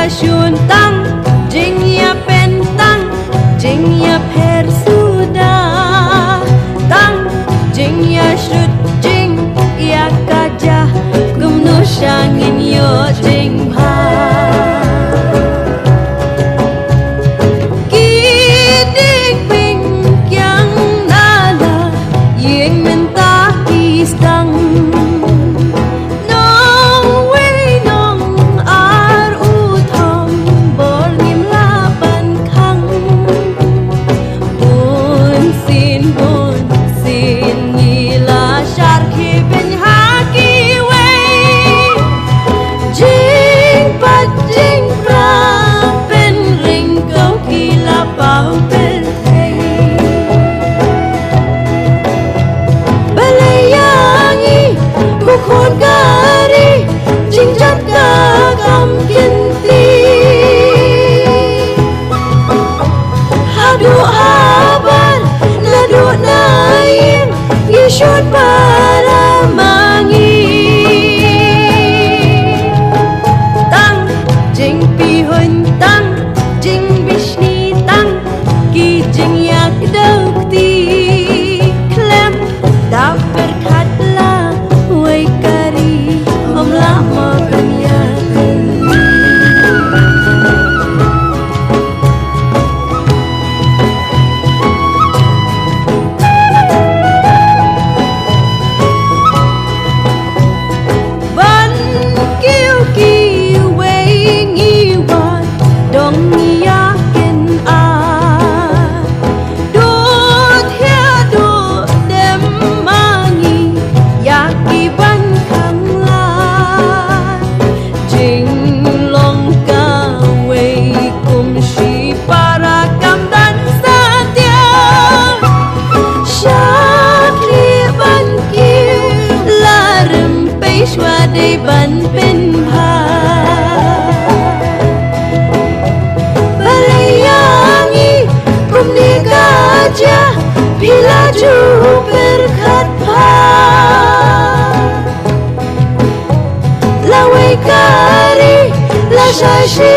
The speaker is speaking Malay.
syuntang jing ya pentang jing ya per sudah tang jing ya shrut jing ya kajah gumno shangin yo jing pa kidik ping kyang nala yeng mentah istang Shoot para mangi tang jing pihun tang jing bishni tang ki jing yak dokti klem da berkatla wai kari om lama penyakin ban pen bha balayangi kumni gajah bila ju berkat pha lawai kari la shashi